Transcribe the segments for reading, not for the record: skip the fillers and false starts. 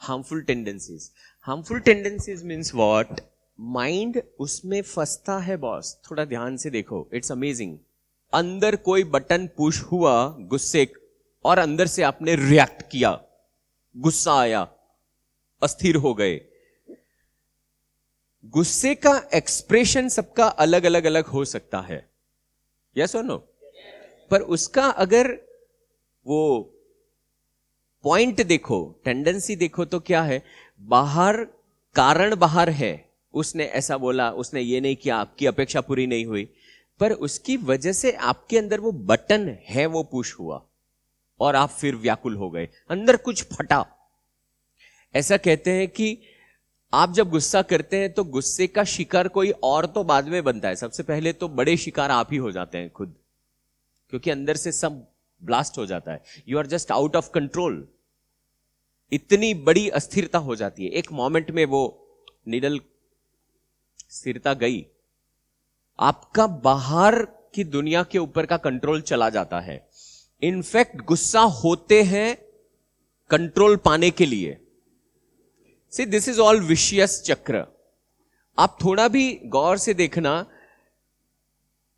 Harmful tendencies. Harmful tendencies means what? Mind उसमें फंसता है boss. थोड़ा ध्यान से देखो, इट्स अमेजिंग। अंदर कोई बटन पुश हुआ गुस्से, और अंदर से आपने रिएक्ट किया, गुस्सा आया, अस्थिर हो गए। गुस्से का एक्सप्रेशन सबका अलग अलग अलग हो सकता है, यस और नो? पर उसका अगर वो पॉइंट देखो, टेंडेंसी देखो, तो क्या है? बाहर कारण बाहर है, उसने ऐसा बोला, उसने ये नहीं किया, आपकी अपेक्षा पूरी नहीं हुई, पर उसकी वजह से आपके अंदर वो बटन है, वो पुश हुआ और आप फिर व्याकुल हो गए, अंदर कुछ फटा। ऐसा कहते हैं कि आप जब गुस्सा करते हैं तो गुस्से का शिकार कोई और तो बाद में बनता है, सबसे पहले तो बड़े शिकार आप ही हो जाते हैं खुद, क्योंकि अंदर से सब ब्लास्ट हो जाता है। You are just out of control. इतनी बड़ी अस्थिरता हो जाती है, एक मोमेंट में वो निडल स्थिरता गई, आपका बाहर की दुनिया के ऊपर का कंट्रोल चला जाता है। इनफैक्ट गुस्सा होते हैं कंट्रोल पाने के लिए। सी, दिस इज ऑल विशियस चक्र। आप थोड़ा भी गौर से देखना,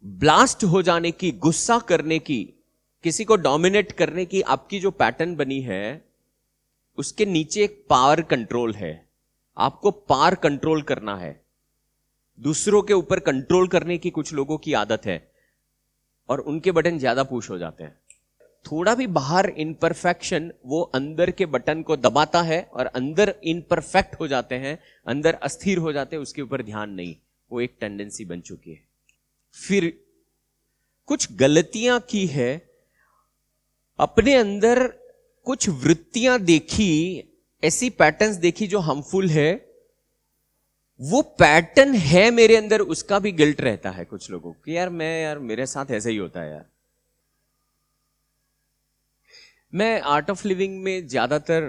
ब्लास्ट हो जाने की, गुस्सा करने की, किसी को डोमिनेट करने की आपकी जो पैटर्न बनी है, उसके नीचे एक पावर कंट्रोल है। आपको पावर कंट्रोल करना है। दूसरों के ऊपर कंट्रोल करने की कुछ लोगों की आदत है और उनके बटन ज्यादा पुश हो जाते हैं। थोड़ा भी बाहर इनपरफेक्शन वो अंदर के बटन को दबाता है और अंदर इनपरफेक्ट हो जाते हैं, अंदर अस्थिर हो जाते हैं, उसके ऊपर ध्यान नहीं। वो एक टेंडेंसी बन चुकी है। फिर कुछ गलतियां की है, अपने अंदर कुछ वृत्तियां देखी, ऐसी पैटर्न्स देखी जो हार्मफुल है, वो पैटर्न है मेरे अंदर, उसका भी गिल्ट रहता है कुछ लोगों को कि यार मेरे साथ ऐसा ही होता है यार। मैं आर्ट ऑफ लिविंग में ज्यादातर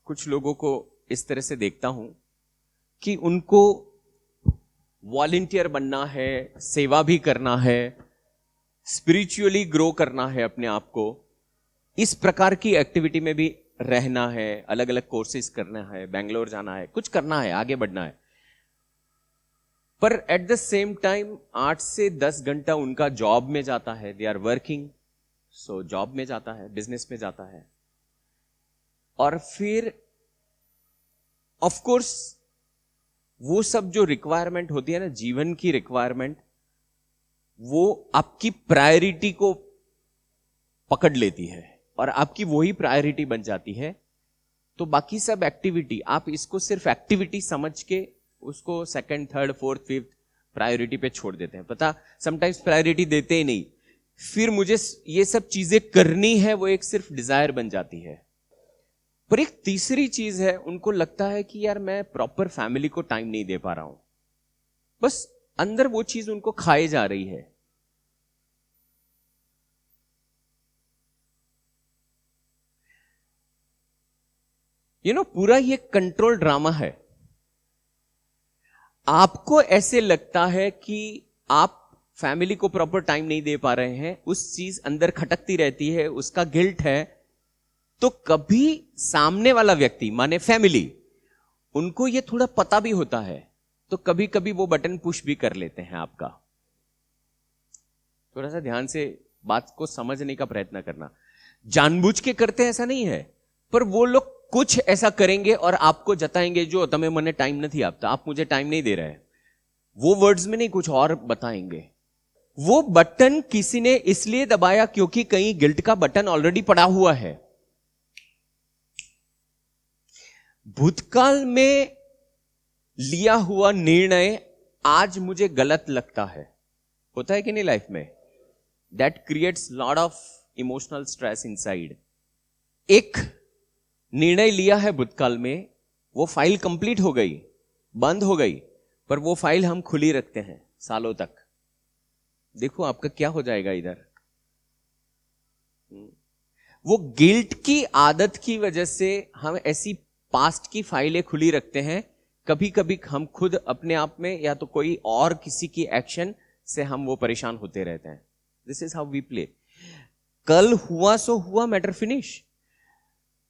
कुछ लोगों को इस तरह से देखता हूं कि उनको वॉलंटियर बनना है, सेवा भी करना है, स्पिरिचुअली ग्रो करना है अपने आप को, इस प्रकार की एक्टिविटी में भी रहना है, अलग अलग कोर्सेज करना है, बेंगलोर जाना है, कुछ करना है, आगे बढ़ना है। पर एट द सेम टाइम 8 से 10 घंटा उनका जॉब में जाता है, they are working, so job में जाता है, बिजनेस में जाता है, और फिर ऑफ कोर्स वो सब जो रिक्वायरमेंट होती है ना, जीवन की रिक्वायरमेंट, वो आपकी प्रायोरिटी को पकड़ लेती है और आपकी वही प्रायोरिटी बन जाती है। तो बाकी सब एक्टिविटी, आप इसको सिर्फ एक्टिविटी समझ के उसको second, third, fourth, fifth priority पे छोड़ देते हैं। पता, समटाइम्स प्रायोरिटी देते ही नहीं, फिर मुझे ये सब चीजें करनी है, वो एक सिर्फ डिजायर बन जाती है। पर एक तीसरी चीज है, उनको लगता है कि यार मैं प्रॉपर फैमिली को टाइम नहीं दे पा रहा हूं, बस अंदर वो चीज उनको खाए जा रही है। पूरा ये कंट्रोल ड्रामा है। आपको ऐसे लगता है कि आप फैमिली को प्रॉपर टाइम नहीं दे पा रहे हैं, उस चीज अंदर खटकती रहती है, उसका गिल्ट है। तो कभी सामने वाला व्यक्ति माने फैमिली, उनको ये थोड़ा पता भी होता है, तो कभी कभी वो बटन पुश भी कर लेते हैं आपका। थोड़ा सा ध्यान से बात को समझने का प्रयत्न करना। जानबूझ के करते हैं ऐसा नहीं है, पर वो लोग कुछ ऐसा करेंगे और आपको जताएंगे, जो तमें मने टाइम नहीं आपता, आप मुझे टाइम नहीं दे रहे। वो वर्ड्स में नहीं, कुछ और बताएंगे। वो बटन किसी ने इसलिए दबाया क्योंकि कहीं गिल्ट का बटन ऑलरेडी पड़ा हुआ है। भूतकाल में लिया हुआ निर्णय आज मुझे गलत लगता है, होता है कि नहीं लाइफ में? That creates lot of emotional stress inside. एक निर्णय लिया है भूतकाल में, वो फाइल कंप्लीट हो गई, बंद हो गई, पर वो फाइल हम खुली रखते हैं सालों तक। देखो आपका क्या हो जाएगा इधर। वो गिल्ट की आदत की वजह से हम ऐसी पास्ट की फाइलें खुली रखते हैं। कभी कभी हम खुद अपने आप में, या तो कोई और किसी की एक्शन से हम वो परेशान होते रहते हैं। This is how we play. कल हुआ सो हुआ, मैटर फिनिश।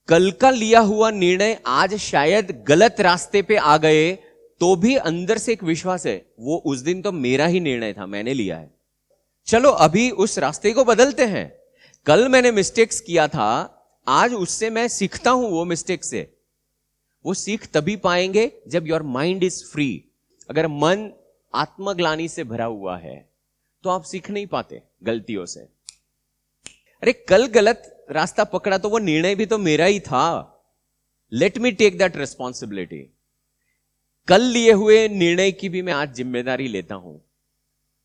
कल का लिया हुआ निर्णय आज शायद गलत रास्ते पे आ गए तो भी अंदर से एक विश्वास है, वो उस दिन तो मेरा ही निर्णय था, मैंने लिया है, चलो अभी उस रास्ते को बदलते हैं। कल मैंने मिस्टेक्स किया था, आज उससे मैं सीखता हूं, वो मिस्टेक से। वो सीख तभी पाएंगे जब योर माइंड इज फ्री। अगर मन आत्मग्लानि से भरा हुआ है तो आप सीख नहीं पाते गलतियों से। अरे कल गलत रास्ता पकड़ा तो वो निर्णय भी तो मेरा ही था, let me take that responsibility. कल लिए हुए निर्णय की भी मैं आज जिम्मेदारी लेता हूं।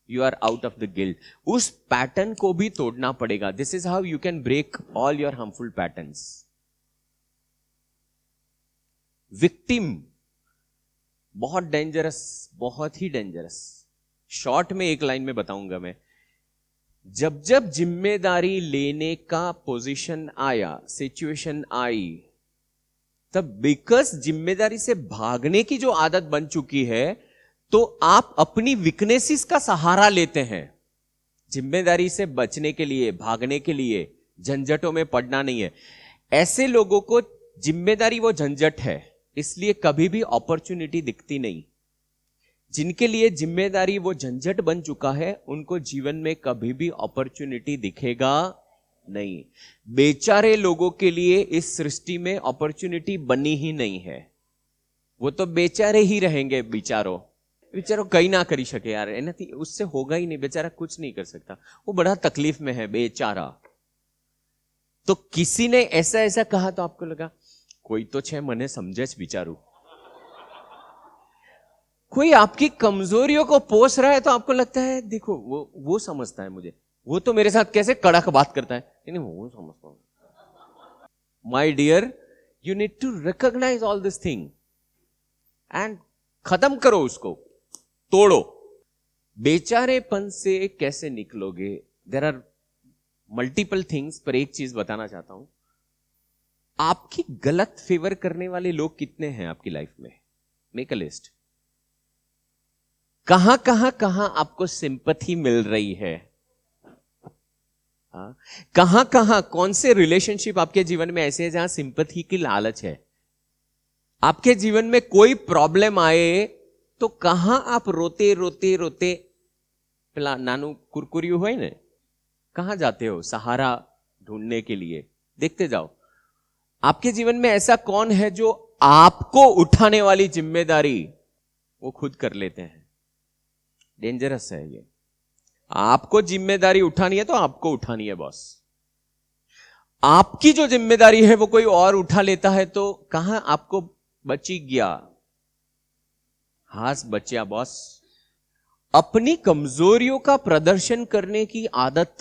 You are out of the guilt. उस पैटर्न को भी तोड़ना पड़ेगा। This is how you can break all your harmful patterns. Victim बहुत डेंजरस, बहुत ही डेंजरस। शॉर्ट में एक लाइन में बताऊंगा मैं। जब जब जिम्मेदारी लेने का पोजीशन आया, सिचुएशन आई, तब बिकॉज जिम्मेदारी से भागने की जो आदत बन चुकी है तो आप अपनी वीकनेसेस का सहारा लेते हैं। जिम्मेदारी से बचने के लिए, भागने के लिए, झंझटों में पड़ना नहीं है। ऐसे लोगों को जिम्मेदारी वो झंझट है, इसलिए कभी भी अपॉर्चुनिटी दिखती नहीं। जिनके लिए जिम्मेदारी वो झंझट बन चुका है, उनको जीवन में कभी भी अपॉर्चुनिटी दिखेगा नहीं। बेचारे लोगों के लिए इस सृष्टि में अपॉर्चुनिटी बनी ही नहीं है। वो तो बेचारे ही रहेंगे। बेचारो कहीं ना करी सके यार, है ना, उससे होगा ही नहीं। बेचारा कुछ नहीं कर सकता, वो बड़ा तकलीफ में है बेचारा। तो किसी ने ऐसा ऐसा कहा तो आपको लगा कोई तो छे मने समझे बिचारू। कोई आपकी कमजोरियों को पोस रहा है तो आपको लगता है देखो वो समझता है मुझे, वो तो मेरे साथ कैसे कड़क बात करता है, नहीं वो समझता हूं। My dear, you need to recognise all this thing and खत्म करो उसको, तोड़ो। बेचारेपन से कैसे निकलोगे? देयर आर मल्टीपल थिंग्स, पर एक चीज बताना चाहता हूं। आपकी गलत फेवर करने वाले लोग कितने हैं आपकी लाइफ में? Make a list. कहां कहां आपको सिंपैथी मिल रही है? कहां कहां कौन से रिलेशनशिप आपके जीवन में ऐसे हैं जहां सिंपैथी की लालच है? आपके जीवन में कोई प्रॉब्लम आए तो कहां आप रोते रोते रोते, पेला नानू कुरकुरियु हो ने, कहां जाते हो सहारा ढूंढने के लिए? देखते जाओ। आपके जीवन में ऐसा कौन है जो आपको उठाने वाली जिम्मेदारी वो खुद कर लेते हैं? डेंजरस है ये। आपको जिम्मेदारी उठानी है तो आपको उठानी है बॉस। आपकी जो जिम्मेदारी है वो कोई और उठा लेता है तो कहां आपको बची गया? हास बचिया बॉस। अपनी कमजोरियों का प्रदर्शन करने की आदत,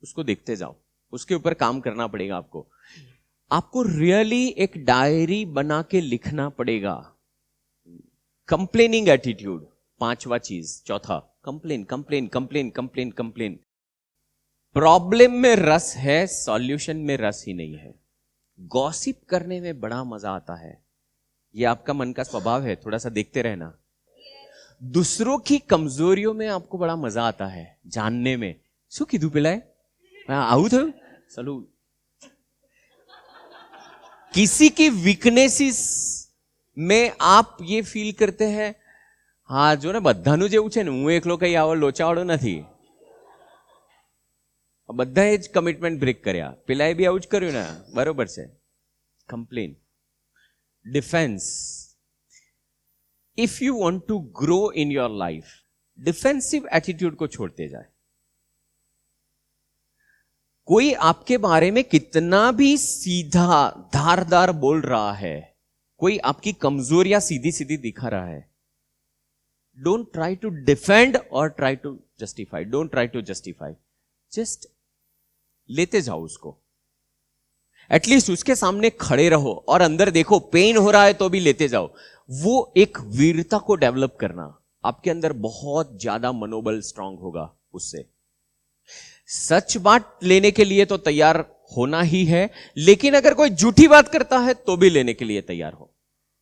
उसको देखते जाओ, उसके ऊपर काम करना पड़ेगा आपको। आपको रियली एक डायरी बना के लिखना पड़ेगा। कंप्लेनिंग एटीट्यूड, पांचवा चीज। चौथा, complain complain complain complain complain. Problem में रस है, सॉल्यूशन में रस ही नहीं है। गॉसिप करने में बड़ा मजा आता है, ये आपका मन का स्वभाव है, थोड़ा सा देखते रहना। दूसरों की कमजोरियों में आपको बड़ा मजा आता है जानने में। शू कीधु पेलाए आऊ थ चलो, किसी की वीकनेसेस में आप ये फील करते हैं, हाँ जो ने बधाનું જેવું છે ને, હું એકલો કઈ આવો લોચાવાળો નથી, બધાએ જ કમિટમેન્ટ બ્રેક કર્યા, પેલાએ બી આવું જ કર્યું ને, બરોબર છે. Complain. Defense. If you want to grow in your life, defensive attitude को छोड़ते जाए। कोई आपके बारे में कितना भी सीधा धारदार बोल रहा है, कोई आपकी कमजोरियां सीधी सीधी दिखा रहा है, डोंट ट्राई टू डिफेंड और try to justify. Don't try to justify, just लेते जाओ उसको। एटलीस्ट उसके सामने खड़े रहो और अंदर देखो, पेन हो रहा है तो भी लेते जाओ। वो एक वीरता को डेवलप करना, आपके अंदर बहुत ज्यादा मनोबल स्ट्रांग होगा उससे। सच बात लेने के लिए तो तैयार होना ही है, लेकिन अगर कोई झूठी बात करता है तो भी लेने के लिए तैयार हो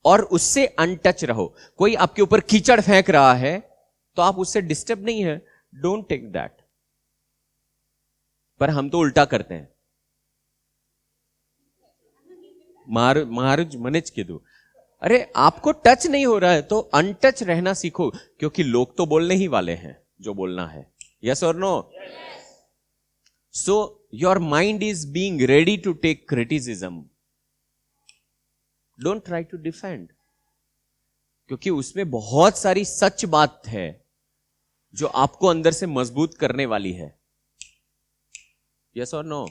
और उससे अनटच रहो। कोई आपके ऊपर कीचड़ फेंक रहा है तो आप उससे डिस्टर्ब नहीं है, डोंट टेक दैट। पर हम तो उल्टा करते हैं। महाराज मनेज कीधु। अरे आपको टच नहीं हो रहा है तो अनटच रहना सीखो, क्योंकि लोग तो बोलने ही वाले हैं जो बोलना है। यस और नो? So your mind is being ready to take criticism. Don't try to defend, क्योंकि उसमें बहुत सारी सच बात है जो आपको अंदर से मजबूत करने वाली है। यस और नो?